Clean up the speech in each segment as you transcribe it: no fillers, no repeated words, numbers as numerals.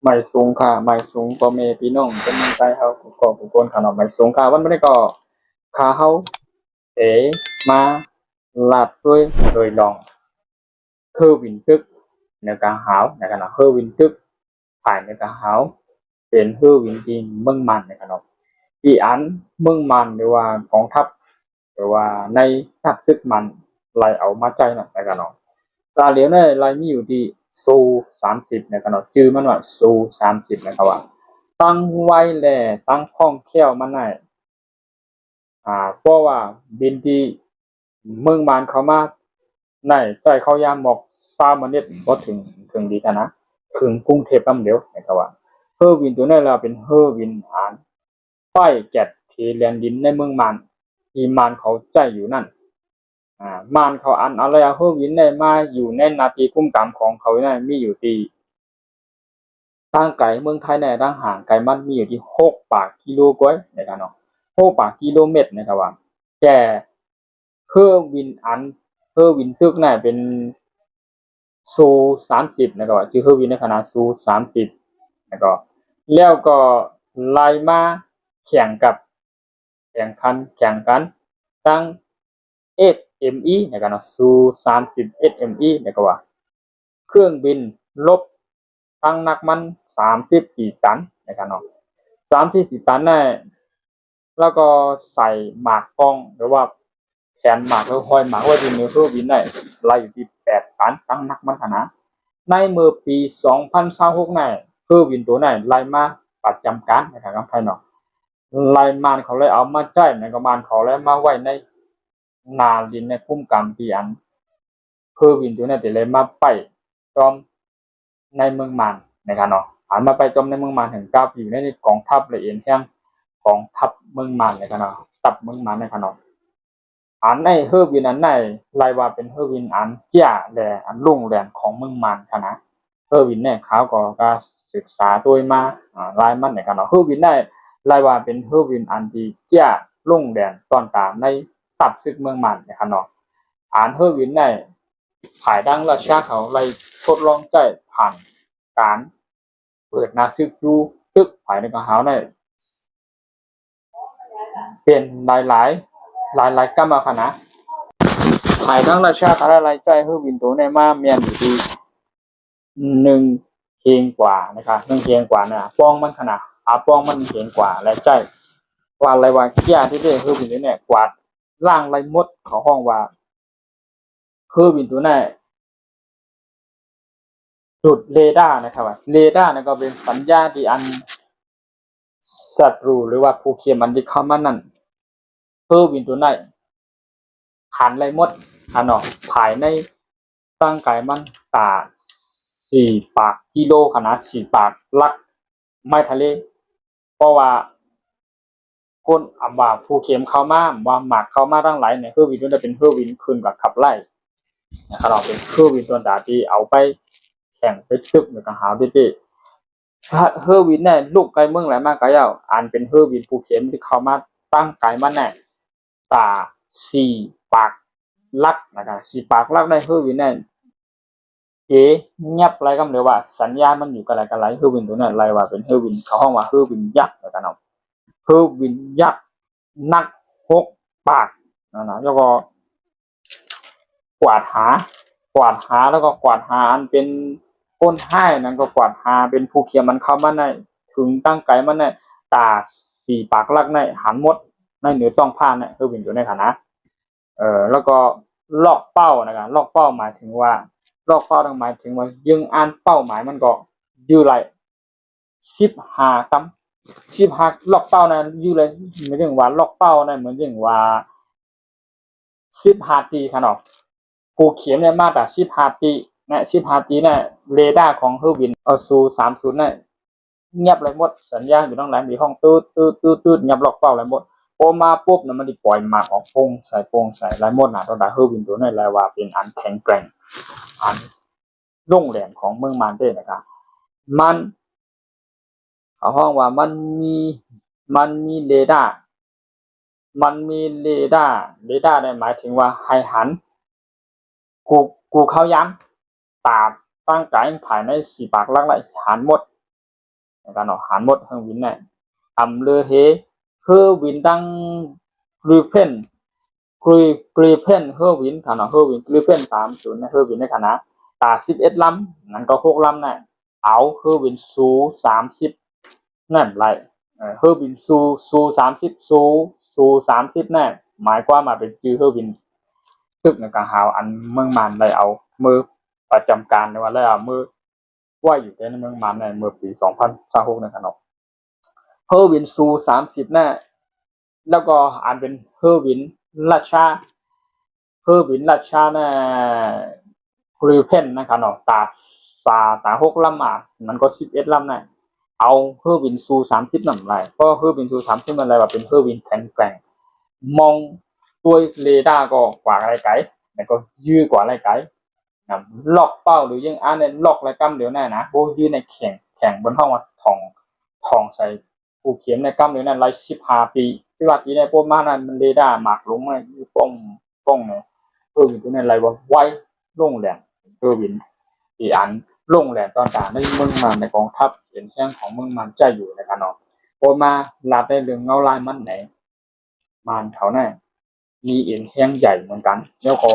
ไม่สูงค่ะไม่สูงพ่อแม่พี่น้องเป็นเมืองไทยเฮาก็ผู้คนขนาดไม่สูงค่ะวันบ่ได้ก็ขาเฮาเอ๋มาลาดด้วยโดยลองคือวินตึกในการหาวในขณะคือวินตึกผ่านในการหาวเป็นคือวินที่เมืองมันในขณะที่อันเมืองมันหรือว่ากองทัพหรือว่าในทักซึกมันไล่เอามาใจน่ะในขณะตาเหลียวเนี่ยไล่มีอยู่ที่ซู30ในขณะชื่อมันว่าซู30นะครับว่าตั้งไว้แลตั้งคล่องแคล่วมันได้เพราะว่าบินที่เมืองมานเขามาในใจเขายามหมอก20 เมตรบ่ถึงดีกันนะถึงกรุงเทพลำเดียวนะครับว่าเฮอวินตัวนั้นเราเป็นเฮอวินป้ายแกดที่แลนดินในเมืองมานที่มานเขาใจอยู่นั่นมานเขาอันอะไรเฮอวินได้มาอยู่ในนาทีคุ้มกำของเขาเนี่ยมีอยู่ที่ทางไกลเมืองไทยในทางห่างไกลมันมีอยู่ที่6 ปากกิโลกว่านะครับเนาะ6 ปากกิโลเมตรนะครับว่าแต่เฮอวินเฮอวินตึกเนี่ยเป็นซู30นะครับว่าชื่อเฮอวินในขนาดซู30นะครับแล้วก็ไล่มาแข่งกับแข่งกันตั้ง SME นะครับเนาะซู30 SME นะครับว่าเครื่องบินลบตั้งนักมัน34 ตันนะครับเนาะ34 ตันเนี่ยแล้วก็ใส่หมากกองหรือว่าแขนหมากหรือห้อยหมากไว้ที่มือเครื่องบินได้ไล่อยู่ที่8 ตันตั้งนักมันขนาดในเมื่อปี2026เนี่ยเครื่องบินตัวนั้นไล่มาประจำการนะครับภายนอกไล่มานเขาเลยเอามาใช้ในกระบาลเขาเลยมาไว้ในนาดินในพุ่มกำปีอันเครื่องบินตัวนั้นแต่เลยมาไปจอมในเมืองมานนะครับเนาะหันมาไปจอมในเมืองมานถึง9 ปีอยู่ในกองทัพละเอียดแห่งกองทัพเมืองมานนะครับเนาะตับเมืองมานนะครับเนาะอันในเฮอร์วินอันในรายว่าเป็นเฮอร์วินอันเจ้าแหล่อันรุ่งแรงของเมืองมานคณะเฮอร์วินเนี่ยเขาก็ศึกษาโดยมารายมันในกันเนาะเฮอร์วินได้รายว่าเป็นเฮอร์วินอันที่เจ้ารุ่งแรงตอนตามในตับซึกเมืองมานในกันเนาะอันเฮอร์วินได้ภายดังราชาเขาไล่ทดลองใจผ่านการเปิดนาซึกอยู่ตึกภายในกองเฮาได้เป็นหลายกรรมคณะภายทั้งราชาคณะรายใจเฮอร์วินตัวในมาเมียนอยู่ที่1เฮงกว่านะครับ1เฮงกว่านะป้องมันขนาดป้องมันเฮงกว่าและใจว่าอะไรว่าเกียที่ได้เฮอร์วินตัวเนี่ยกวาดล่างไรมดเขาห้องว่าเฮอร์วินตัวนั้นจุดเรดาร์นะครับว่าเรดาร์นั่นก็เป็นสัญญาณที่อันศัตรูหรือว่าผู้เขียนมันที่เข้ามานั่นเฮอร์วินตัวนั้นหันไรมดหันออกภายในร่างกายมันตา4 ปากกิโลขนาด4 ปากลักไม้ทะเลเพราะว่าคนว่าผู้เข็มเข้ามาว่าหมากเข้ามาทั้งหลายเนี่ยคือวินตัวนั้นเป็นคือวินคืนกับขับไล่นะครับเป็นคือวินตัวดาที่เอาไปแข่งไปตึกในกระหาดิจิเฮอร์วินเนี่ยลูกไกลเมืองไหลมากไกลยาวอันเป็นเฮอร์วินผู้เข็มที่เข้ามาตั้งไกลมันเนี่ยตา4 ปากลักนะครับ4 ปากลักได้เฮอร์วินเนี่ยเงียบไรก็เรียกว่าสัญญาณมันอยู่กับอะไรกันไรเฮอร์วินตัวนั้นไรว่าเป็นเฮอร์วินเขาห้องว่าเฮอร์วินยักษ์นะครับเนาะเฮอร์วินยักษ์นัก6 ปากนะแล้วก็กวาดหาแล้วก็กวาดหาอันเป็นก้นให้นั่นก็กวาดหาเป็นผู้เขียมันเข้ามาในถึงตั้งไกลมันในตา4 ปากลักในหันหมดในเหนือต้องผ่านเนี่ยเฮอร์วินตัวในฐานะแล้วก็ลอกเป้านะครับลอกเป้าหมายถึงว่าลอกเป้าหมายถึงว่ายึงอ่านเป้าหมายมันก็อยู่ไร15 กรัม15ลอกเป้านั้นอยู่เลยเหมือนถึงว่าลอกเป้านั้นเหมือนถึงว่า15 ปีขนาดผู้เขียนเนี่ยมาแต่15 ปีนะ15 ปีเนี่ยเรดาร์ของเฮอร์วินซู30เนี่ยเงียบเลยหมดสัญญาณอยู่ทั้งหลายมีห้องตืดเงียบล็อกเป้าเลยหมดพอมาปุ๊บเนี่ยมันปล่อยหมากออกโป่งใส่ไรหมดนะตอนนั้นเฮอร์วินตัวนี้แลว่าเป็นอันแข็งแกร่งอันรุ่งแรงของเมืองมานเต้นะครับมันเขาห้องว่ามันมีเรดาร์ได้หมายถึงว่าให้หันกูเข้าย้ำตาตั้งใจภายใน4 ปากลักไรหันหมด ในการหารหมดเฮอวินเนี่ยอำเลอเฮเฮอวินตั้งกรีเพนกรีเพนเฮอวินค่ะเนาะเฮอวินกรีเพน30นะเฮอวินในคณะตา11ลำนั่นก็6ลำน่ะเอาเฮอวินซู30นั่นไรเฮอวินซู30ซู30น่ะหมายความมาเป็นชื่อเฮอวินตึกในการหาอันเมืองมันได้เอามือประจำการในวันแรกมือว่าอยู่ในเมืองมันในเมื่อปี2026นะครับเนาะเฮอร์วินซู30น่ะแล้วก็อ่านเป็นเฮอร์วินราชาเฮอร์วินราชาน่ะกริวเพนนะครับเนาะตา6ลำอ่ะมันก็11ลำน่ะเอาเฮอร์วินซู30นำไรเพราะเฮอร์วินซู30มันอะไรว่าเป็นเฮอร์วินแข็งแกร่งมองด้วยเรดาร์ก็กว่าไรไกลแล้วก็ยื้อกว่าไรไกลล็อกเป้าหรือยังอ่านในล็อกไรกำเดี๋ยวแน่นะโบยื้อในแข่งบนห้องว่าทองใส่ผู้เขียนในกำเดี๋ยวนั้นไร15ปีที่ว่าทีในพวกมานั้นมันเรดาร์หมากลงมาป้องเนี่ยวินตัวนั้นไรว่าไว้ลงแหลมวินอีอันลงแหลมตอนต่างในเมืองมันในกองทัพเห็นแข้งของเมืองมันใจอยู่ในการนอนพอมาลาได้เรื่องเงาลายมันไหนมันเขาแน่มีเอ็นแข้งใหญ่เหมือนกันแล้วก็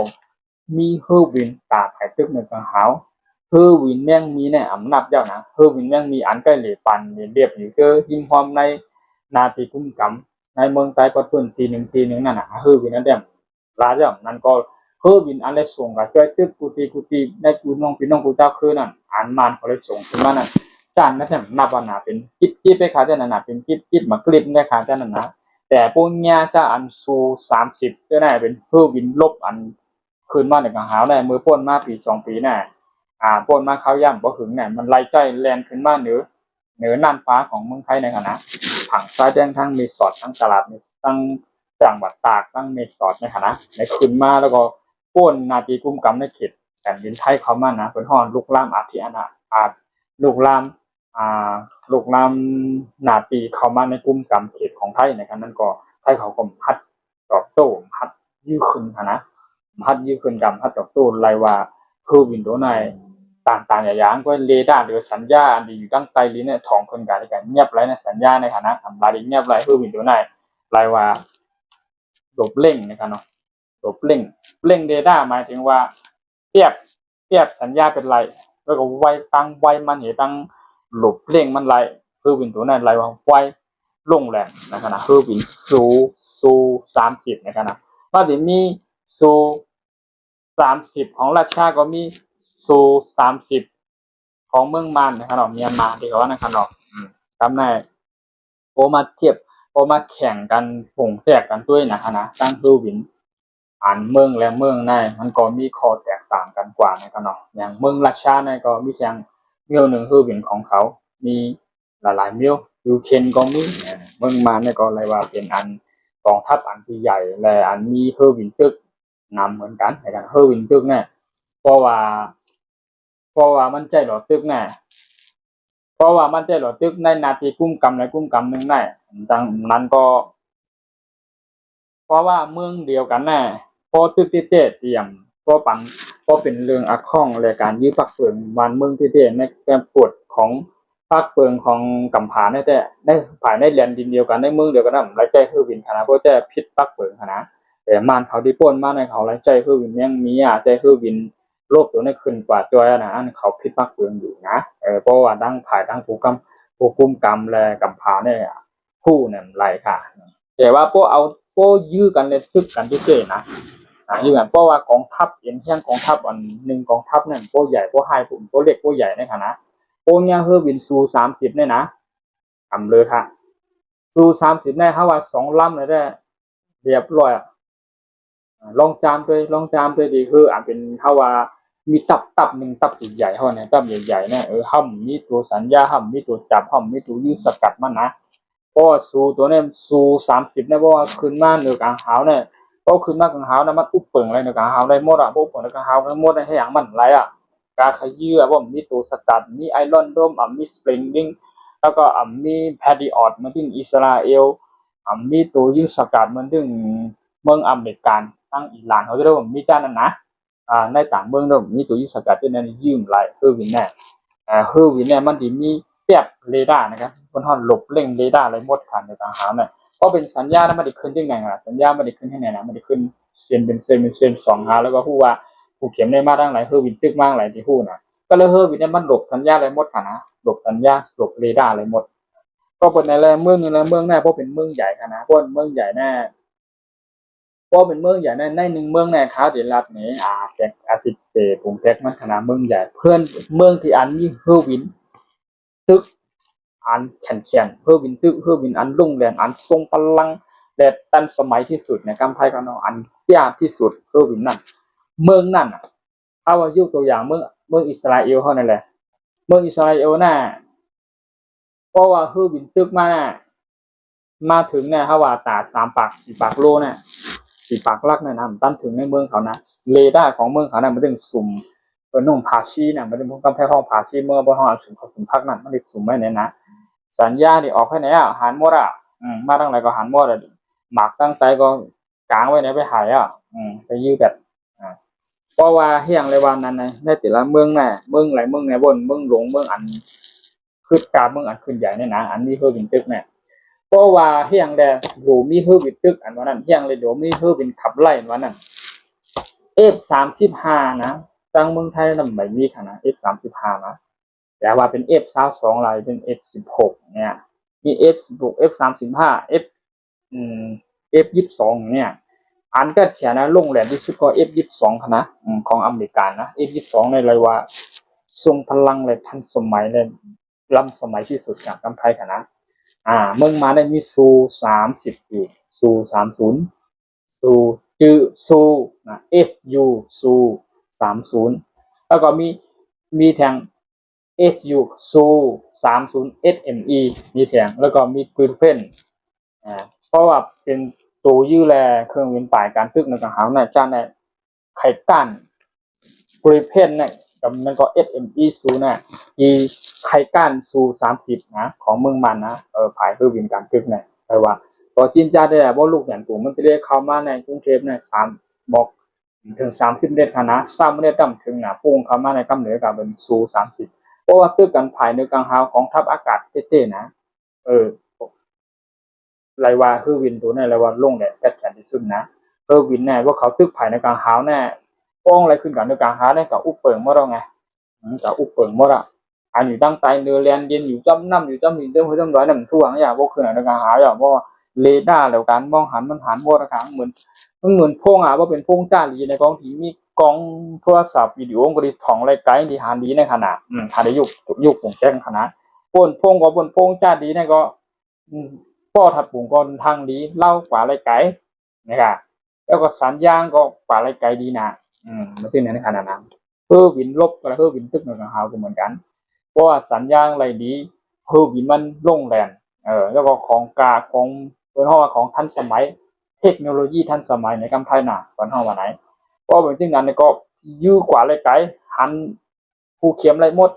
มีเฮอร์วินตาไผ่ตึกหนึ่งกลางหาวเฮอร์วินแม่งมีเนี่ยอำนาจเจ้านะเฮอร์วินแม่งมีอันใกล้เหลียปันเรียบอยู่เจอหิมพอมในนาทีคุ้มกำในเมืองใต้ก็ต้นทีหนึ่งนั่นน่ะเฮอร์วินนั่นเดียมลาเจ้านั่นก็เฮอร์วินอันได้ส่งกับจ้อยตึกกูตีได้กูน้องพี่น้องกูเจ้าคือนั่นอันมันเขาเลยส่งขึ้นมานั่นจานนั่นแหละนับว่านาเป็นจิ๊บไปขาเจ้านั่นน่ะเป็นจิ๊บมากริบได้ขาเจ้านั่นนะแต่พวกเนี้ยจะอันซู30ก็ได้เป็นเฮอร์วินลบอันคืนมาในกลางหาวได้มือป้นมาปี2 ปีแน่ป้นมาเข้าย่ำบ่ถึงเนี่ยมันไล่ใจแลนขึ้นมาเหนือน่านฟ้าของเมืองไทยในขณะผังซ้ายแดงทั้งเมสอดทั้งตลาดทั้งจังหวัดตากทั้งเมสอดในขณะในขึ้นมาแล้วก็ป้นนาทีกุมกำในเขตแผ่นดินไทยเขามานะเป็นห้อนลูกล่ามอาทิอาณาลูกล่ามลูกล่ามนาปีเข้ามาในกุมกำเขตของไทยในขณะนั้นก็ไทยเขาก็พัดตอบโต้พัดยื้อขึ้นนะพัดยื้อขึ้นกำพัดตอบโต้ไรว่าคือวินโดว์ในต่างๆอย่างก็เรดาร์หรือสัญญาอันดีอยู่ตั้งใต้ลิ้นเนี่ยทองคนกันในการเงียบไรในสัญญาในฐานะทำลายเงียบไรคือวินโดว์ในไรว่าหลบเล่งนะครับเนาะหลบเล่งเรดาร์หมายถึงว่าเทียบสัญญาเป็นไรแล้วก็ไวตั้งไวมันเหตั้งหลบเล่งมันไรคือวินโดว์ในไรว่าไวลงแรงนะครับนะคือวินซู30นะครับนะว่าจะมีซู30ของราชาก็มีซู30ของเมืองมันนะครับเนาะเมียนมาที่เขาว่านะครับเนาะจำได้โอมาเทียบโอมาแข่งกันผงแตกกันด้วยนะครับนะตั้งคือวินอันเมืองและเมืองในมันก็มีข้อแตกต่างกันกว่านะครับเนาะอย่างเมืองราชาในก็มีแข่งเมียวหนึ่งคือวินของเขามีหลายๆเมียวยูเคนก็มีเมืองมันเนี่ยก็เลยว่าเป็นอันกองทัพอันที่ใหญ่และอันมีเฮอร์วินตึกนำเหมือนกันในการเฮอร์วินตึกเนี่ยเพราะว่ามันใจหลอดตึกแน่เพราะว่ามันใจหลอดตึกในนาทีกุ้มกำในกุ้มกำหนึ่งแน่ดังนั้นก็เพราะว่าเมืองเดียวกันแน่พอตึกที่เตะเตรียมก็เป็นเรื่องอักข้องและการยื้อปักเปิงวันเมืองที่เตะในการปวดของปักเปิงของกำผาแต่ได้ภายในแลนดินเดียวกันในเมืองเดียวกันนั่นไรใจคือวินคณะเพราะใจพิษปักเปิงคณะแต่มันเขาที่ป้นมาในเขาไรใจคือวินยังมีใจคือวินโลกตัวนี้ขึ้นกว่าจอยนะอันเขาพิษปักเปิงอยู่นะเพราะว่าดั้งภายดั้งผู้กุมกำและกำผาเนี่ยคู่เนี่ยไรค่ะแต่ว่าพวกเอาพวกยื้อกันเลยทึกกันที่เจนะยื้อกันเพราะว่ากองทัพเอ็นแท่งกองทัพอันหนึ่งกองทัพเนี่ยพวกใหญ่พวกไฮพวกเล็กพวกใหญ่ในคณะพวกเนี้ยคือวินซู30เนี่ยนะทำเลยค่ะซู30เนี่ยเขาว่า2 ลำเลยได้เรียบร้อยลองจามตัวดีคืออาจเป็นเขาว่ามีตับหนึ่งตับใหญ่เขาเนี่ยตับใหญ่ๆเนี่ยห้ามมีตัวสัญญาห้ามมีตัวจับห้ามมีตัวยื้อสกัดมันนะเพราะซูตัวนี้ซู30เนี่ยเพราะว่าขึ้นมาเหนือกลางหาวเนี่ยเพราะขึ้นมากลางหาวนะมันอุบเปิงอะไรเหนือกลางหาวได้หมดอ่ะพวกเปิงเหนือกลางหาวได้หมดให้อย่างมันไรอ่ะกาขยี้ว่ามีตัวสกัดมีไอรอนโดมมีสปริงดิ้งแล้วก็มีแพดดิออดมาถึงอิสราเอลมีตัวยื้อสกัดมันถึงเมืองอเมริกันตั้งอิหร่านเขาจะเรียกว่ามีจานั้นนะในต่างเมืองเรามีตัวยื้อสกัดที่นั่นยืมไรวินแน่วินแน่มันดีมี เปรียบเรดาร์นะครับบนห้องหลบเร่งเรดาร์อะไรหมดขันในกลางหาวเนี่ยเพราะเป็นสัญญาณมันได้ขึ้นยังไงล่ะสัญญาณมันได้ขึ้นที่ไหนนะมันได้ขึ้นเส้นเป็นเส้นสองหาแล้วก็ฮู้ว่าผู้เขียนได้มาทั้งหลายวินตึกมากหลายที่ฮู้นะก็เลยวินเนี่ยมันหลบสัญญาณอะไรหมดขันนะหลบสัญญาณหลบเรดาร์อะไรหมดก็เป็นในแรงเมืองแน่เพราะเป็นเมืองใหญ่ขนาดเพราะเมืองใหญ่แน่เพราะเป็นเมืองใหญ่ในหนึ่งเมืองแน่ค้าเดลัดนี้แจกอาทิตย์เตะผมแจกมันขนาดเมืองใหญ่เพื่อนเมืองที่อันนี้วินตึกอันเขียนเพื่อวินตึกเพื่อวินอันลุ่งแรงอันทรงพลังและตันสมัยที่สุดในกำไพกันเนาะอันยากที่สุดเพื่อวินนั่นเมืองนั่นเอาว่ายุตัวอย่างเมืองอิสราเอลเท่านั้นแหละเมืองอิสราเอลน่ะเพราะว่าเพื่อวินตึกมาถึงเนี่ยถ้าว่าตา3 ปาก 4 ปากโลเนี่ย4 ปากลักเนี่ยนะตั้นถึงในเมืองเขานะเรดาร์ของเมืองเขานะมันถึงสุ่มเป็นนุ่งผาชีเนี่ยมันเป็นพวกกำแพงห้องผาชีเมืองบนห้องสุ่มเขาสุ่มพักนั่นมันได้สุ่มไว้เนี่ยนะสัญญาณนี่ออกให้ไหนหันหมดมาตั้งไหนก็หันหมดหมักตั้งใจก็กางไว้ไหนไปหายไปยืดแบบเพราะว่าเฮียงเลยวันนั้นในแต่ละเมืองน่ะเมืองไหนเมืองไหนบนเมืองหลวงเมืองอันขึ้นกาเมืองอันขึ้นใหญ่เนี่ยนะอันนี้เพื่อเป็นตึกเนี่ยเพราะว่าเฮียงแดโดมีเพื่อเป็นตึกอันวันนั้นเฮียงเลยโดมีเพื่อเป็นขับไล่วันนั้นF35นะตั้งเมืองไทยนั่นไม่มีขนาด F35นะแต่ว่าเป็น F22ลายเป็น F16เนี่ยมี F16 F35 F22เนี่ยอันก็เขียนนะลงแหลมที่สุดก็ F22 นะของอเมริกันนะ F22 ในเลยว่าทรงพลังเลยทันสมัยเลยล้ำสมัยที่สุดอย่างกำไพกันนะเมืองมาได้มีซู30อยู่ซู30ซูจือซูนะ FU ซู30แล้วก็มีแทง FU ซู30 SME มีแทงแล้วก็มีปืนเพนเพราะว่าเป็นตัวยื้อแลเครื่องบินป่ายการตึกในกลางหาวน่ะจ้าในไข่ก้านปืนเพนเนี่ยกับมันก็ SME ซูน่ะอีไข่ก้านซู30นะของเมืองมันนะผายเครื่องบินการตึกเนี่ยแต่ว่าพอจีนจ้าได้ว่าลูกอย่างตัวมันจะเรียกเข้ามาในกรุงเทพเนี่ย3บอกถึง30เมตรขนาด3เมตรต่ำถึงนะพุ่งเข้ามาในกำเหนือกับเป็นซู30เพราะว่าตึกกันภายในกลางหาวของทัพอากาศเต้ๆนะไรว่าคือวินตัวนี่ไรว่าลงเนี่ยแค่แขนที่สุดนะวินแน่ว่าเขาตึกภายในกลางหาวแน่ป้องอะไรขึ้นกันในกลางหาวเนี่ยกับอุปเปิงเมื่อเราไงกับอุปเปิงเมื่อละอันอยู่ตั้งใจเนื้อเรียนเย็นอยู่จำน้ำอยู่จำหินเติมหัวจำร้อยน้ำท่วงอย่างพวกขึ้นในกลางหาวอย่างว่าเรดาร์แล้วการมองหันมันหันโมระครั้งเหมือนพงว่าเป็นพงจ้าลีในกองที่มีกองโทรศัพท์วิดีโอกริถ่องไรไกด์ที่หาดีในขณะหาได้ยุคผมแจ้งขณะปนพงก็ปนพงจ้าดีในก็ป้อถัดปุ่งก่อนทางดีเล่ากว่าไรไกด์นะครับแล้วก็สัญญาณก็กว่าไรไกด์ดีนะมันที่ในขณะนั้นวินลบกับวินตึกในกลางหาวก็เหมือนกันเพราะว่าสัญญาณอะไรดีวินมันลงแรงแล้วก็ของกาของเป็นห้องของทันสมัยเทคโนโลยีทันสมัยในกำไพหนาตอนห้องวันไหนเพราะเป็นที่นั้นก็ยื้อกว่าไรไกด์หันผู้เขียมไรหมด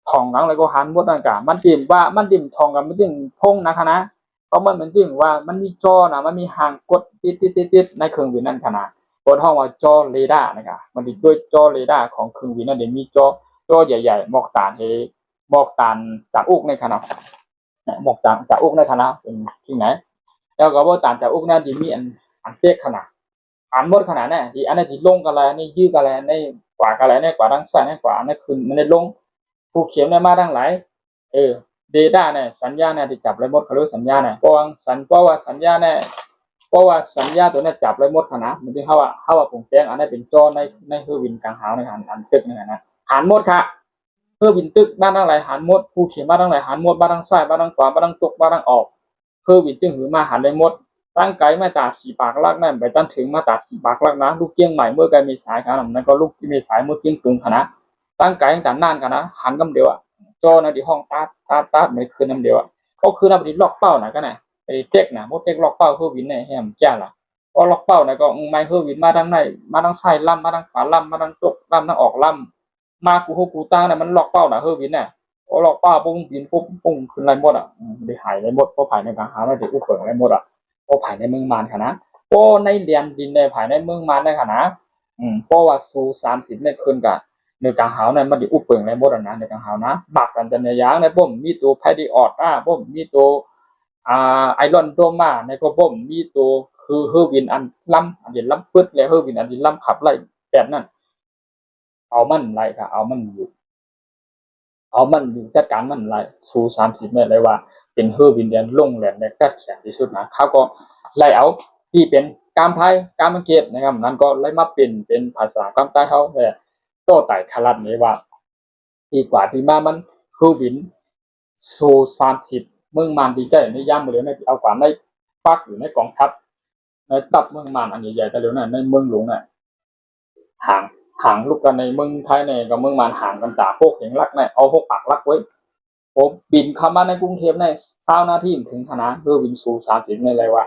ทองหลังแล้วก็หันหมดนั่นกะมันดิ่มว่ามันดิ่มทองกันมันดิ่งพงนะคะนะเพราะมันดิ่งว่ามันมีจอนะมันมีห่างกดติดในเครื่องบินนั่นขนาดบนห้องว่าจอเรดาร์นะครับมันติดด้วยจอเรดาร์ของเครื่องบินนั่นเดี๋ยวมีจอใหญ่ๆมอกตานจากอุกในขนาดหมอกจากอุกในขนาดเป็นที่ไหนแล้วก็ว่าตานจากอุกนั่นที่มีอันเต็กขนาดอันหมดขนาดนั้นที่อันนั้นที่ลงกันแล้วนี่ยื้อกันแล้วในกว่ากันแล้วในกว่าดังซ้ายในกว่านั่นคือมันได้ลงผู้เขียนได้มาทั้งหลายเดต้าเนี่ยสัญญาเนี่ยที่จับไรหมดเขาเรียกสัญญาเนี่ยเพราะว่าสัญญาเนี่ยเพราะว่าสัญญาตัวนี้จับไรหมดขนาดมันที่เขาว่าผมแจ้งอันนี้เป็นจอในเครื่องบินกลางหาวในอันตึกนี่นะหันหมดค่ะเครื่องบินตึกบ้านทั้งหลายหันหมดผู้เขียนมาทั้งหลายหันหมดบ้านทั้งซ้ายบ้านทั้งขวาบ้านทั้งตกบ้านทั้งออกเครื่องบินจึงหือมาหันไรหมดตั้งไกลมาตรา4 ปากลักนั่นไปตั้งถึงมาตรา4 ปากลักนะลูกเกี้ยงใหม่เมื่อไกลมีสายขนาดนั้นก็ลูกที่มีสายเมื่อเกี้ยงตุงขนาดตั้งไกลตั้งแต่นานกันนะหันกำเดียวจอในที่ห้องตาไม่คืนน้ำเดียวเขาคืนน้ำไปล็อกเป้านะก็ไหนไปเทคนะมดเทคล็อกเป้าเครื่องบินเนี่ยแฮมแจ้ละพอล็อกเป้านะก็ไม่เครื่องบินมาทางไหนมาทางซ้ายล่ำมาทางขวาล่ำมาทางตกล่ำทางออกล่ำมากูตั้งเนี่ยมันล็อกเป้านะเครื่องบินเนี่ยพอล็อกเป้าปุ๊บบินปุ๊บขึ้นไรหมดได้หายไรหมดเพราะภายในกลางหาไม่ได้อุปเปิงไรหมดเพราะภายในเมืองมานค่ะนะเพราะในเรียนดินในภายในเมืองมานได้ค่ะนะเพราะว่าซู30เนี่ยขึ้นกับ ในกลางหาวเนี่ยมันดิอุปเปิงในบทนะในกลางหาวนะบักกันแต่ในยางในบ่มมีตัวไพดีออดบ่มมีตัวไอรอนโดมาในก็บ่มมีตัวคือเฮอร์วินอันล้ำอันเดียล้ำปึ๊ดและเฮอร์วินอันเดียล้ำขับไล่แบบนั้นเอามันไล่ค่ะเอามันอยู่จัดการมันไล่สู่30เมตรเลยว่าเป็นเฮอร์วินเดียนลงแหลมในกัดแขนที่สุดนะเขาก็ไล่เอาที่เป็นกามไทยกามอังกฤษนะครับนั้นก็ไล่มาเป็นภาษากามใต้เขาแต่โต้ไต่ขลัดนี้ว่าดีกว่าที่มามันเฮอร์วินสู่30เมืองมันดีใจในย่ามมือในเอากว่าในปักอยู่ในกองทัพในตับเมืองมันอันใหญ่ๆแต่เดี๋ยวนั้นในเมืองหลวงน่ะห่างห่างลูกกันในเมืองไทยในกับเมืองมันห่างกันจากพวกเห็นลักเนี่ยเอาพวกปากลักไว้ผมบินเข้ามาในกรุงเทพใน20นาทีถึงคณะคือบินสู่30ในเลยว่า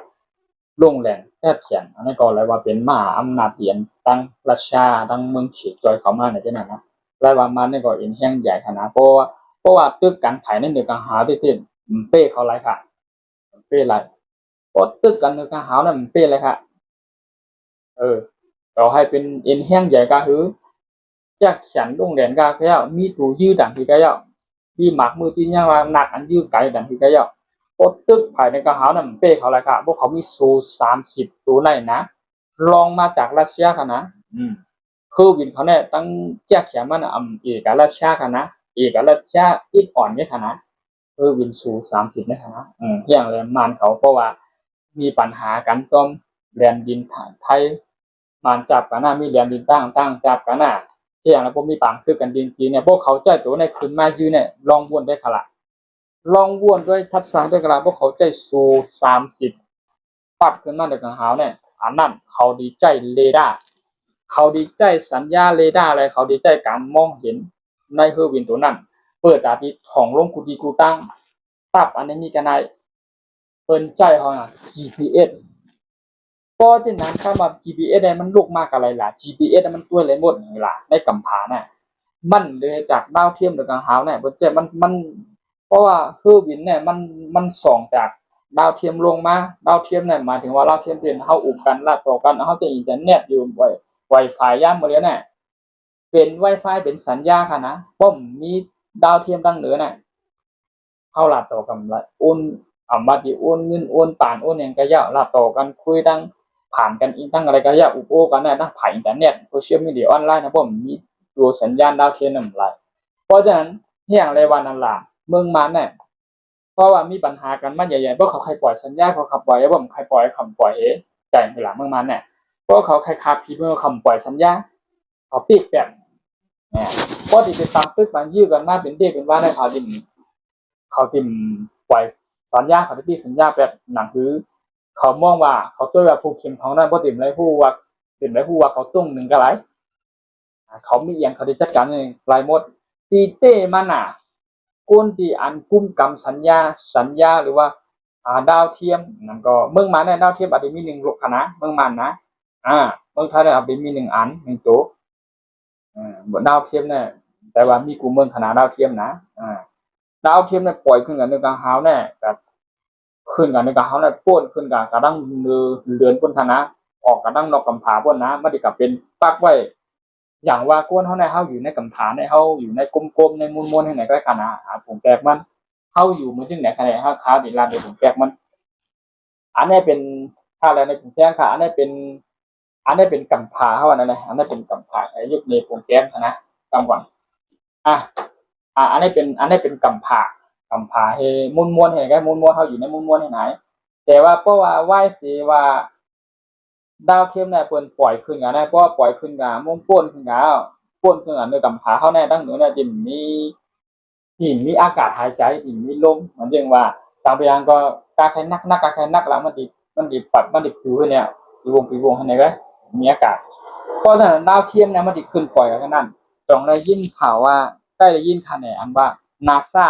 โรงแรมแทบเขียนอันนี้ก็เลยว่าเป็นมหาอำนาจเตียนตั้งรัสเซียตั้งเมืองเฉียดจอยเข้ามาในที่นั้นนะเลยว่ามันนี่ก็เอ็นแห้งใหญ่ขนาดเพราะว่าตึกกันภายในเนือกังหาที่เต้นเป้เขาไรค่ะเป้ไรเพราะตึกกันเนือกังหานั่นเป้ไรค่ะเออเราให้เป็นเอ็นแห้งใหญ่ก็คือจากฉันโรงแรมก็แค่มีตู้ยืดดังที่ก็ย่อที่หมักมือที่ยังว่าหนักอันยืดไกลดังที่ก็ย่อเพราะตึกภายในกังหานั่นเป้เขาไรค่ะพวกเขามีซู30ตัวในนะลองมาจากรัสเซียค่ะนะคือวินเขาเนี่ยตั้งแจ้งเขียนมันเอกรัสเซียค่ะนะเอกรัสเซียอิดอ่อนเนี่ยค่ะนะวินสู30เนี่ยค่ะนะอย่างแรงมันเขาเพราะว่ามีปัญหากันต้มแดนดินไทยมันจับกันนะมีแดนดินตั้งจับกันนะที่อย่างนั้นพวกมีปังคือกันดินจีเนี่ยพวกเขาใจตัวในคืนมายืนเนี่ยลองวนได้ขละลองวนด้วยทัศน์ด้วยกระลาพวกเขาใจสู30ปัดขึ้นมาเด็กกังหาวเนี่ยอันนั้นเขาดีใจเรดาร์เขาดีใจสัญญาเรดาร์อะไรเขาดีใจการมองเห็นในเฮอร์วินตัวนั้นเปิดอาทิตย์ของลงกูดีกูตั้งตับอันนี้มีกันในเปินใจเขาอ่ะ GPS เพราะฉะนั้นถ้ามา GPS ได้มันลูกมากอะไรล่ะ GPS มันตัวอะไรหมดนี่ล่ะในกำผาน่ะมันเลยจากดาวเทียมหรือกังหาวเนี่ยบ่เจ็บมันเพราะว่าเครื่องบินเนี่ยมันส่องจากดาวเทียมลงมาดาวเทียมเนี่ยหมายถึงว่าดาวเทียมเป็นเฮาอุกกันลาดต่อกันเฮาจะอินเทอร์เน็ตอยู่บ่อย Wi-Fi ย่ามมื้อนี้เนี่ยเป็น Wi-Fi เป็นสัญญาค่ะนะป้อมมีดาวเทียมตั้งเหนือน่ะเฮาลาดต่อกันละโอนบัดนี้โอนเงินโอนปานโอนหยังก็ยาวลาดต่อกันคุยดังผ่านกันอีกตั้งอะไรก็ยาวอุปโภคกันได้ทั้งผ่านอินเทอร์เน็ตโซเชียลมีเดียออนไลน์นะป้อมมีตัวสัญญาณดาวเทียมนั่นหลายเพราะฉะนั้นอย่างไรวันนั้นล่ะเมืองมันเนี่ยเพราะว่ามีปัญหากันมาใหญ่ๆเพราะเขาใครปล่อยสัญญาเขาขับปล่อยบ่ใครปล่อยคำปล่อยใจหลังเมืองมันเนี่ยเพราะเขาใครคาพีเมื่อคำปล่อยสัญญาเขาปีกแบบเพราะที่ไปตามตึกมันยื้อกันมาเป็นเด็กเป็นว่าได้เขาทิมปล่อยสัญญาเขาที่สัญญาแบบหนังคือเขามองว่าเขาตัวแบบผู้เข้มของนั้นเพราะติ่มไรผู้ว่าติ่มไรผู้ว่าเขาตุ้งหนึ่งก็ไรเขามีอย่างเขาได้จัดการเองรายหมดตีเต้มันอ่ะก้นที่อันกุ้มกำสัญญาหรือว่าดาวเทียมนั่นก็เมืองมันเนี่ยดาวเทียมอาจจะมี1 ลูกคณะเมืองมันนะเมืองไทยเนี่ยอาจจะมี1 อัน1 ตัวดาวเทียมเนี่ยแต่ว่ามีกูเมืองคณะดาวเทียมนะดาวเทียมเนี่ยปล่อยขึ้นกันในกลางหาวเนี่ยแบบขึ้นกันในกลางหาวเนี่ยป้นขึ้นกันกระดั้งเรือนพ้นคณะออกกระดั้งนอกกำผาพ้นนะไม่ได้กลับเป็นปักไว้อย่างว่าก้นเขาในเฮาอยู่ในกำผาในเฮาอยู่ในกลมๆในมวลๆให้ไหนก็คณะผมแตกมันเฮาอยู่มันจึงไหนขนาดเฮาขาวดิลานเดี๋ยวผมแตกมันอันนี้เป็นค่าอะไรในผมแจ้งค่ะอันนี้เป็นกำผาเฮาอันนั้นนะอันนี้เป็นกำผาไอ้ยุคนี้ผมแจ้งนะกำก่อนอ่ะอันนี้เป็นกำผาให้มวลๆให้ไงมวลๆเฮาอยู่ในมวลๆให้ไหนแต่ว่าเพราะว่าไหว้สิว่าดาวเทียมเนี่ยเปิ้นปล่อยขึ้นกันได้เพราะปล่อยขึ้นกันมุ่งป้นขึ้นกันป้นขึ้นกันด้วยกำผาเฮาแน่ตั้งเหนือเนี่ยจิมีอากาศหายใจที่มีลมเหมือนอย่างว่าสางพยางก็กาใครนักกาใครนักแล้วมันดิปรับมันดิผิวเนี่ยปีวงให้ไหนก็มีอากาศเพราะฉะนั้นดาวเทียมเนี่ยมันดิขึ้นปล่อยกันนั่นต้องได้ยินข่าวว่าได้ยินข่าวเนี่ยอันว่า NASA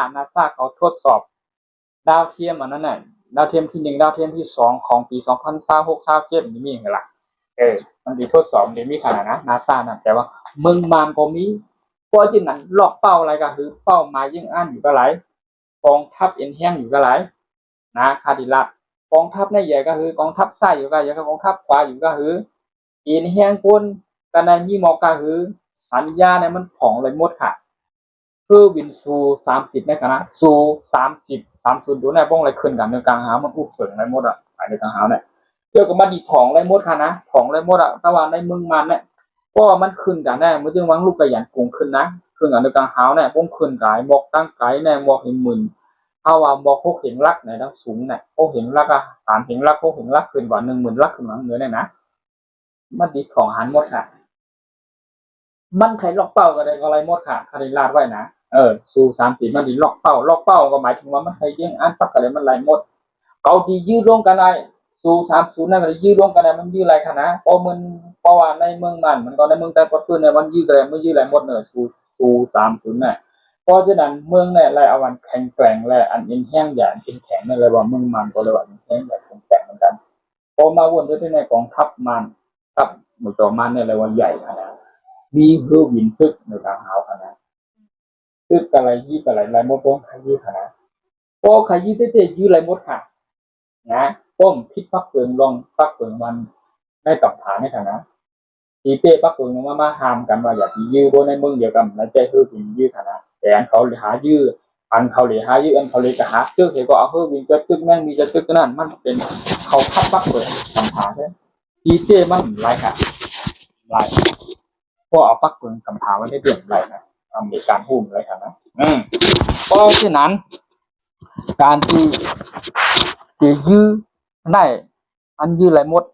เขาทดสอบดาวเทียมอันนั้นน่ะดาวเทียมที่1ดาวเทียมที่2ของปี2026-27นี่มีไงล่ะมันดีทดสอบนี่มีขนาดนะ NASA นั่นแต่ว่าเมืองมานก็มีเพราะฉะนั้นล็อกเป้าอะไรก็คือเป้าหมายยิ่งอันอยู่ก็หลายกองทัพเอ็นแห้งอยู่ก็หลายนะคาดิลักกองทัพในใหญ่ก็คือกองทัพซ้ายอยู่ก็อย่างกองทัพขวาอยู่ก็คือเอ็นแห้งปนกันในมีหมอกก็คือ สัญญาเนี่ยมันของเลยหมดค่ะคือวินซู30ในคณะซู30ดูในบ้องอะไรขึ้นกันในกลางหามันอุกเสริงอะไรหมดอ่ะไปในกลางหาเนี่ยเกี่ยวกับมาดีของอะไรหมดค่ะนะของอะไรหมดอ่ะแต่ว่าในเมืองมันเนี่ยก็มันขึ้นกันแน่เมื่อจึงวังลูกกระยันกุ้งขึ้นนะขึ้นกันในกลางหาเนี่ยป้องขึ้นกายหมอกตั้งไกแน่หมอกเห็นหมื่นถ้าว่าหมอกพวกเห็นรักในทั้งสูงเนี่ยพวกเห็นรักอ่ะ3เห็นรักพวกเห็นรักขึ้นกว่า10,000รักขึ้นมาเหนือเนี่ยนะมันดีของหันหมดค่ะมันใครล็อกเป้าก็ได้ก็ไรหมดค่ะคาริลาดไว้นะสู้30มันดีล็อกเป้าก็หมายถึงว่ามันใครเย่งอันปักอะไรมันไรหมดเกาที่ยืดร่วมกันได้สู้30นั่นก็ยืดร่วมกันได้มันยืดไรขนาดเพราะว่าในเมืองมันก็ในเมืองแต่ปัจจุบันเนี่ยมันยืดอะไรมันยืดอะไรหมดเลยสู้30เนี่ยเพราะฉะนั้นเมืองเนี่ยไรเอาวันแข็งแกร่งและอันอินแห้งอย่างเป็นแข็งในระหว่างเมืองมันก็เลยว่าแห้งอย่างแข็งแกร่งเหมือนกันพอมาวนด้วยในกองทัพมันทัพหมู่จอมันเนี่ยเลยว่าใหญ่ขนาดมีเพื่อวินทึกในทางหาวขนาดทึกอะไรยี่อะไรไรหมดป้องขยี้ขนาดพอขยี้เต้ๆยื้อไรหมดค่ะนะป้อมพิษพักเปิงลองพักเปิงมันได้กับฐานในขนาดตีเต้พักเปิงมาหามกันว่าอย่าตียื้อบนในเมืองเดียวกันแล้วใจคือวินยื้อขนาดแต่อันเขาหายื้ออันเขาเหลือหายื้ออันเขาเลยจะหาตึกเหก็เอาเพื่อวินจะตึกแม่งมีจะตึกนั่นมันเป็นเขาพับพักเปิงกับฐานใช่ตีเต้มันไรค่ะไรพวกเอาพักเปิงกับฐานไว้ได้เดือดไรนะอเมริกันหุ้มไรค่ะนะเพราะฉะนั้นการที่ยื้อได้อันยื้อไรหมด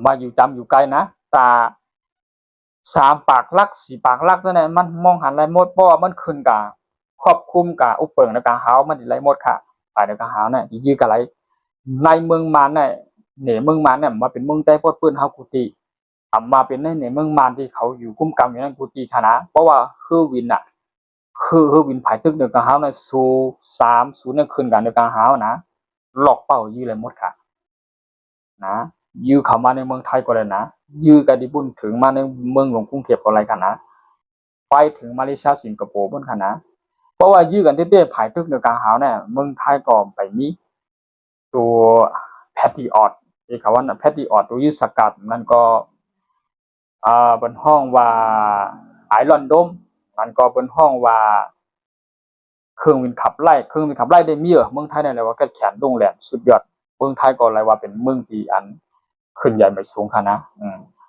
มาอยู่จำอยู่ไกลนะตา3 ปากลัก4 ปากลักนั่นแหละมันมองหันไรหมดเพราะว่ามันขึ้นกับครอบคุมกับอุปเปิงในกลางหาวมันไรหมดค่ะไปในกลางหาวเนี่ยยื้อกับไรในเมืองมันเนี่ยเหนือเมืองมันเนี่ยมาเป็นเมืองใต้ปดปืนเฮากุฏิมาเป็นในเมืองมันที่เขาอยู่คุ้มกำอยู่นั่นกุฏิคณะเพราะว่าคือวินอ่ะคือวินภายตึกเดือกลางหาวเนี่ยสู้30เนี่ยขึ้นกันเดือกลางหาวนะหลอกเป้ายื้อไรหมดค่ะนะยื้อเข้ามาในเมืองไทยก็เลยนะยื้อกันที่บุญถึงมาในเมืองหลวงกรุงเทพก็ไรกันนะไปถึงมาเลเซียสิงคโปร์บนค่ะนะเพราะว่ายื้อกันเต้ๆภายตึกเดือกลางหาวเนี่ยเมืองไทยก็ไปมีตัวแพทริออตที่เขาว่าแพทริออตตัวยื้อสกัดนั่นก็บนห้องว่าไอรอนโดมมันก็บนห้องว่าเครื่องบินขับไล่ได้มีเมืองไทยเนี่ยเลยว่าแขนดงแหลมสุดยอดเมืองไทยก็เลยว่าเป็นเมืองที่อันขึ้นใหญ่ไม่สูงค่ะนะ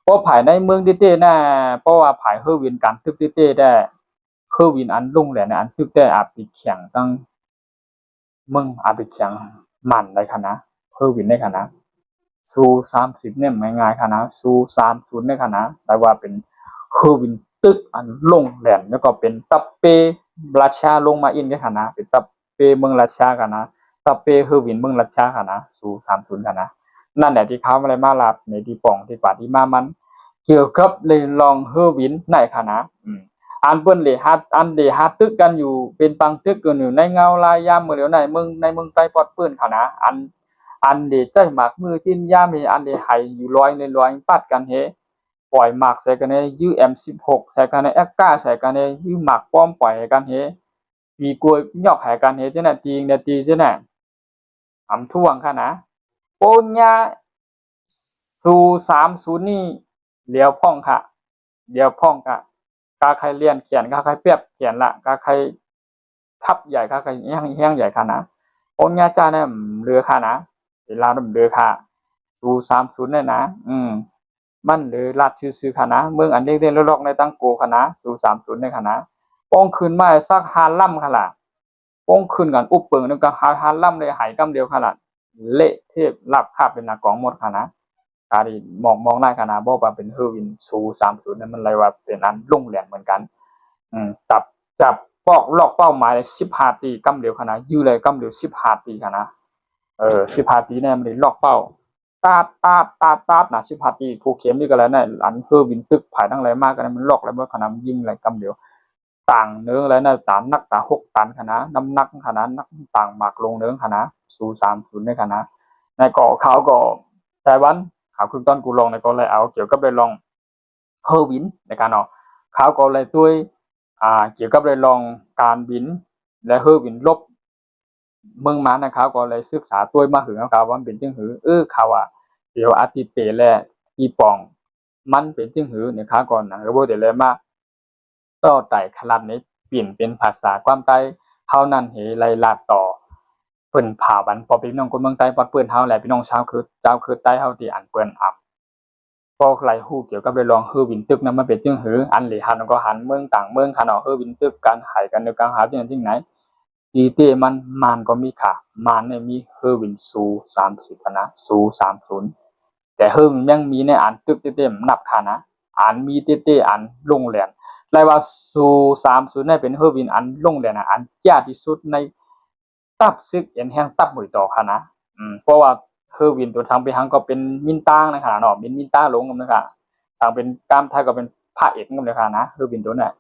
เพราะภายในเมืองเต้ๆน่ะเพราะว่าภายเฮอวินการตึกเต้ๆได้เฮอวินอันดงแหลมอันตึกได้อาจไปแข่งตั้งเมืองอาจไปแข่งมันได้ค่ะนะเฮอวินได้ค่ะนะสู้30เนี่ยไม่ง่ายค่ะนะสู้30ได้ค่ะนะแต่ว่าเป็นเฮอวินตึกอันลงแหลมแล้วก็เป็นตับเปราชาลงมาอินได้ค่ะนะเป็นตับเปเมืองราชาค่ะนะตับเปเฮอวินเมืองราชาค่ะนะสู้30ค่ะนะนั่นแหละที่เขาอะไรมาลาบในที่ป่องที่ป่าที่มามันเกี่ยวกับเลยลองเฮอวินไหนค่ะนะอันเปิ้นเลยฮัดอันเดฮัดตึกกันอยู่เป็นปังตึกกันอยู่ในเงาลายยามเมื่อเหลียวในเมืองใต้ปอดเปิ้นค่ะนะอันเดใจหมากมือจิ้นยามอันเดไหอยู่ลอยในลอยปัดกันเฮปล่อยหมากใส่กันในยื้อ M16 ใส่กันในแอคก้าใส่กันในยื้อหมากป้อมปล่อยกันเฮมีกล้วยยอกหายกันเฮจังน่ะตีงเนี่ยตีจังน่ะท่วงค่ะนะโปญญาสู่30นี่เลี้ยวพ่องค่ะเลี้ยวพ่องค่ะกาใครเรียนเขียนกาใครเปรียบเขียนละกาใครทับใหญ่กาใครแห้งใหญ่ค่ะนะโปญญาจ้าเนี่ยเรือค่ะนะเวลาเรือค่ะสู่30เนี่ยนะมันหรือลัดซื่อๆค่ะนะเมืองอันเล็กๆลอกๆในตั้งโกค่ะนะสู่30เนี่ยค่ะนะป้องขึ้นมาสักหาล่ำค่ะล่ะป้องขึ้นกันอุบเปิงนึงก็หาล่ำเลยหายกำเดียวค่ะล่ะเละเทพลับคาบเป็นหน้ากองหมดค่ะนะการมองได้ค่ะนะบอกว่าเป็นเฮอร์วินสู่30นั้นมันเลยว่าเป็นอันลุ่งแหลมเหมือนกันจับปอกลอกเป้าหมาย15ตีกำเดียวค่ะนะอยู่เลยกำเดียว15ตีค่ะนะ15ตีเนี่ยมันลอกเป้าตาดนะ15ตีผูกเข็มนี่ก็แล้วเนี่ยอันเฮอร์วินตึกภายทั้งหลายมากกันมันลอกแล้วเมื่อขนาดยิงเลยกำเดียวต่างเนื้อแล้วนะตามนักตา6 ตันค่ะนะน้ำหนักค่ะนะนักต่างหมากลงเนื้อค่ะนะสู่30เนี่ยค่ะนะในเกาะเขาก็ไต้หวันข่าวครึ่งต้นกูลองในก็เลยเอาเกี่ยวกับเลยลองเฮอร์วินในการเอาข่าวก็เลยด้วยเกี่ยวกับเลยลองการบินและเฮอร์วินลบเมืองมานะครับก็เลยศึกษาตัวมาหึงเขาว่าเป็นจึงหือเขาเดี๋ยวอาทิตย์เปและอีปอง มันเป็นจึงหือในค้าก่อนนะหรือว่าเดี๋ยวเลยมาต่อไต่ขลัดนี้เปลี่ยนเป็นภาษาความใต้เฮานั้นเหไลลาดต่อเปิ้นผ่าวันพอพี่น้องคนเมืองใต้ปอดเปิ้นเฮาแหละพี่น้องชาวคือเจ้าคือใต้เฮาที่อ่านเปิ้นอ่ำพอใครฮู้เกี่ยวกับเรื่องฮือวินตึกนั้นมันเป็นจึงหืออันหลีหันก็หันเมืองต่างเมืองคันเอาฮือวินตึกกันหายกันในกลางหาที่นั่นที่ไหนดีเต้มันก็มีค่ะมันเนี่ยมีฮือวินซู30นะซู30แต่ฮือมันยังมีในอ่านตึกเต้ๆนับค่ะนะอ่านมีเต้ๆอ่านลงแหลนไล่ว่าซู30เนี่ยเป็นฮือวินอันลงแหลนอันจ้าที่สุดในตับซึกเอ็นแห่งตับหมุยต่อค่ะนะเพราะว่าคือวินตัวทางไปทางก็เป็นมินต้างนะคะเนาะมินต้าลงกันนะคะทางเป็นกล้ามไทยก็เป็นผ้าเอกกันเลยค่ะนะคือวินตัวเนี่ย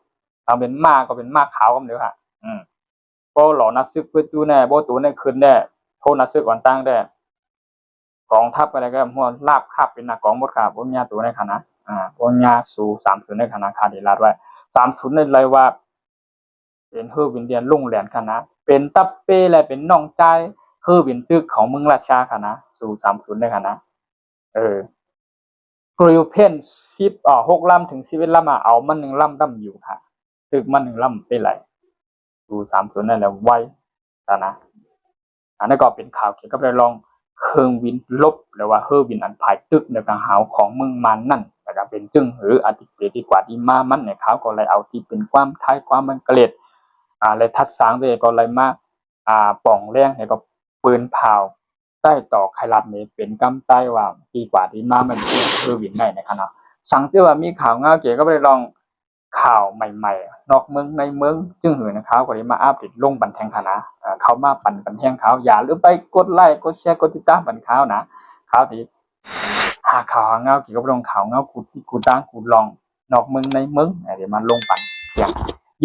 ทางเป็นมากก็เป็นมากขาวกันเลยค่ะก็หล่อนักซึกเพื่อจูแน่โบตัวในคืนแน่โทนักซึกอ่อนตั้งได้กองทัพอะไรก็หัวลาบคาบเป็นนักกองหมดค่ะบนยาตัวในค่ะนะบนยาสู่30ในค่ะนะคาดีลาดไว้30ในไรว่าเป็นเฮอร์วินเดียนลุ่งแหลนค่ะนะเป็นตับเป้และเป็นน้องใจเฮอร์วินตึกของเมืองราชาค่ะนะสู่30ในค่ะนะกริวเพน6ลำถึง11ลำมาเอามัน1ลำตั้มอยู่ค่ะตึกมัน1ลำเป็นไรสู่30นั่นแหละไว้นะอันนั้นก็เป็นข่าวเกี่ยวกับเรื่องเครื่องบินลบหรือว่าเฮอร์วินอันภายตึกในกลางหาวของเมืองมันนั่นนะครับเป็นจึงหรืออธิเปดีกว่าที่มามันเนี่ยเขาก็เลยเอาที่เป็นความท้ายความมันเกล็ดเลยทัดสางด้วยก็เลยมาป่องแรงเนี่ยก็ปืนเผาใต้ต่อไคลัดนี่เป็นกำใต้ว่าดีกว่าที่มามันคือวินได้นะครับสังเกตว่ามีข่าวเงาเก๋ก็ไปลองข่าวใหม่ๆนอกเมืองในเมืองจึงหือนะครับก็เลยมาอัปเดตลงบันแทงคณะเขามาปั่นบันแทงข่าวอย่าลืมไปกดไลค์กดแชร์กดติดตามบันข่าวนะข่าวที่หาข่าวเงาเกี่ยวกับเรื่องข่าวเงากูตั้งกูลองนอกเมืองในเมืองเดี๋ยวมันลงปั่นเที่ยง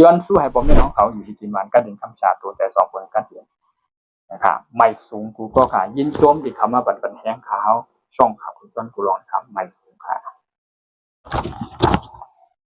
ย้อนสู้ให้ผมไม่น้องเขาอยู่ที่กินหวานก็ดึงคำชาตัวแต่สองคนกันเดียวนะครับไม่สูงกูก็ขายินโจมที่เขามาบันแทงข่าวช่องข่าวคุณต้นกูลองครับไม่สูง